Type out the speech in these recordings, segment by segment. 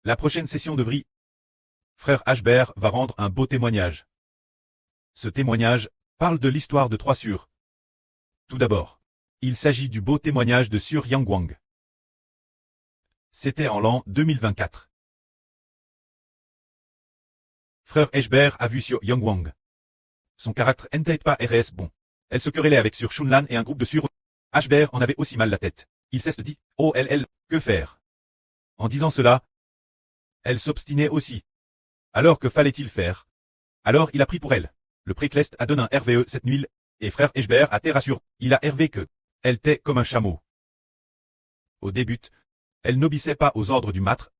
La prochaine session de Vri, frère Ashbert va rendre un beau témoignage. Ce témoignage parle de l'histoire de trois Sûrs. Tout d'abord, il s'agit du beau témoignage de Sûr Yangwang. C'était en l'an 2024. Frère Ashbert a vu Sûr Yangwang. Son caractère n'était pas RS bon. Elle se querellait avec Sûr Shunlan et un groupe de Sûrs. Ashbert en avait aussi mal la tête. Il s'est dit, oh que faire? En disant cela, elle s'obstinait aussi. Alors que fallait-il faire? Alors il a pris pour elle. Le précleste a donné un RVE cette nuit, et frère Ashbert a été rassuré. Il a RV que elle était comme un chameau. Au début, elle n'obéissait pas aux ordres du maître,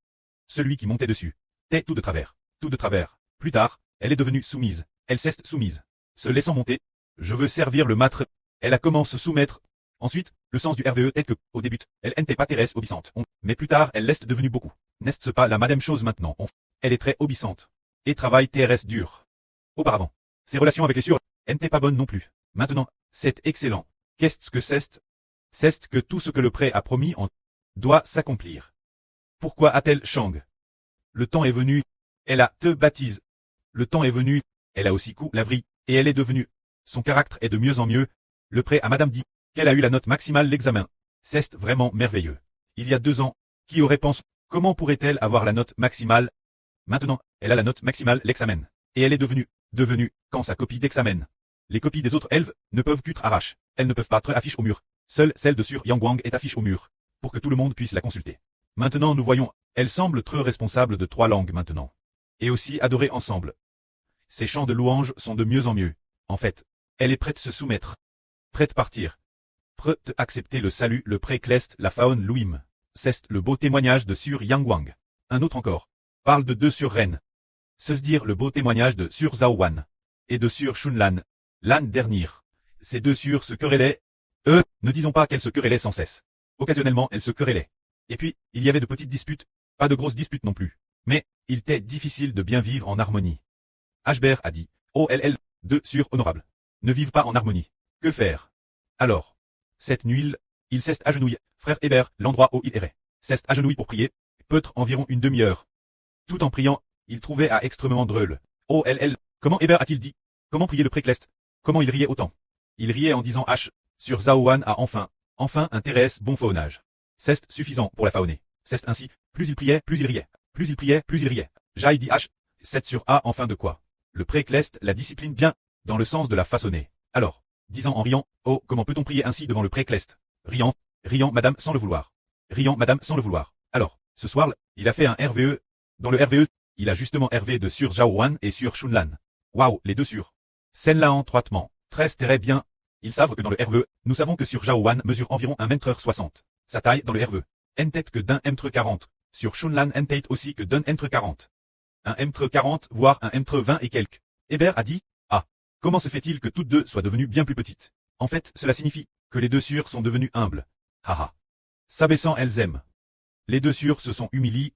celui qui montait dessus. T'es tout de travers, tout de travers. Plus tard, elle est devenue soumise. Elle s'est soumise. Se laissant monter, je veux servir le maître. Elle a commencé à se soumettre. Ensuite, le sens du RVE est que, au début, elle n'était pas très obéissante. Mais plus tard, elle l'est devenue beaucoup. N'est-ce pas la même chose maintenant? Elle est très obéissante. Et travaille TRS dur. Auparavant, ses relations avec les Sûrs n'étaient pas bonnes non plus. Maintenant, c'est excellent. Qu'est-ce que c'est? C'est que tout ce que le prêtre a promis en doit s'accomplir. Pourquoi a-t-elle Shang? Le temps est venu, elle a te baptise. Le temps est venu, elle a aussi coup la vrille, et elle est devenue. Son caractère est de mieux en mieux. Le prêtre à madame dit qu'elle a eu la note maximale l'examen. C'est vraiment merveilleux. Il y a 2 ans, qui aurait pensé, comment pourrait-elle avoir la note maximale? Maintenant, elle a la note maximale l'examen. Et elle est devenue, quand sa copie d'examen. Les copies des autres élèves ne peuvent qu'être arraches. Elles ne peuvent pas être affichées au mur. Seule celle de Sûr Yangwang est affichée au mur. Pour que tout le monde puisse la consulter. Maintenant nous voyons, elle semble très responsable de 3 langues maintenant. Et aussi adorée ensemble. Ses chants de louange sont de mieux en mieux. En fait, elle est prête à se soumettre. Prête à partir. Prête à accepter le salut, le précleste, la faune Louim. C'est le beau témoignage de Sûr Yangwang. Un autre encore. Parle de 2 Sûrs reines. Se dire le beau témoignage de Sûr Zhaowan. Et de Sûr Shunlan. L'âne dernier. Ces 2 Sûrs se querellaient. Ne disons pas qu'elles se querellaient sans cesse. Occasionnellement, elles se querellaient. Et puis, il y avait de petites disputes. Pas de grosses disputes non plus. Mais, il était difficile de bien vivre en harmonie. Ashbert a dit, oh 2 Sûrs honorables. Ne vivent pas en harmonie. Que faire? Alors. Cette nuit, il s'est agenouillé. Frère Hébert, l'endroit où il errait. S'est agenouillé pour prier. Peut-être environ une demi-heure. Tout en priant, il trouvait à extrêmement drôle. Oh comment Hébert a-t-il dit? Comment prier le précleste? Comment il riait autant? Il riait en disant H. Sur Zhaowan a enfin intéresse bon faunage. C'est suffisant pour la faune. C'est ainsi, plus il priait, plus il riait. Plus il priait, plus il riait. J'ai dit H. 7 sur A enfin de quoi? Le précleste la discipline bien, dans le sens de la façonner. Alors, disant en riant, oh, comment peut-on prier ainsi devant le précleste? Riant, madame sans le vouloir. Riant, madame sans le vouloir. Alors, ce soir, il a fait un RVE. Dans le RVE, il a justement RV de Sûr Zhaowan et Sûr Shunlan. Waouh, les 2 Sûrs. Celle-là étroitement. Très bien. Ils savent que dans le RVE, nous savons que Sûr Zhaowan mesure environ 1m60. Sa taille dans le RVE. N-tête que d'1m40. Sûr Shunlan N-tête aussi que d'1m40. 1m40 voire 1m20 et quelques. Hébert a dit, ah, comment se fait-il que toutes 2 soient devenues bien plus petites? En fait, cela signifie que les 2 Sûrs sont devenues humbles. Haha. S'abaissant elles aiment. Les 2 Sûrs se sont humiliés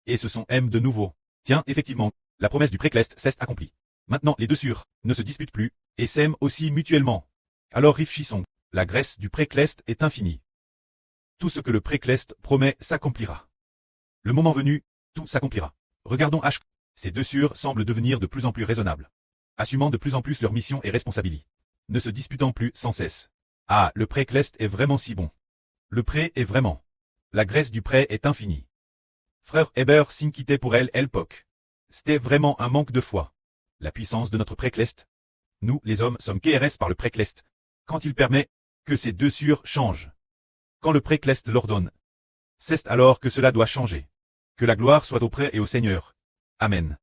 et se sont aiment de nouveau. Tiens, effectivement, la promesse du précleste s'est accomplie. Maintenant les 2 Sûrs ne se disputent plus et s'aiment aussi mutuellement. Alors réfléchissons, la graisse du précleste est infinie. Tout ce que le précleste promet s'accomplira. Le moment venu, tout s'accomplira. Regardons H. Ces 2 Sûrs semblent devenir de plus en plus raisonnables. Assumant de plus en plus leur mission et responsabilité. Ne se disputant plus sans cesse. Ah, le précleste est vraiment si bon. Le pré est vraiment. La graisse du pré est infinie. Frère Hébert s'inquiétait pour elle poc. C'était vraiment un manque de foi. La puissance de notre précleste. Nous, les hommes, sommes KRS par le précleste. Quand il permet que ces 2 Sûrs changent. Quand le précleste l'ordonne. C'est alors que cela doit changer. Que la gloire soit au prêtre et au Seigneur. Amen.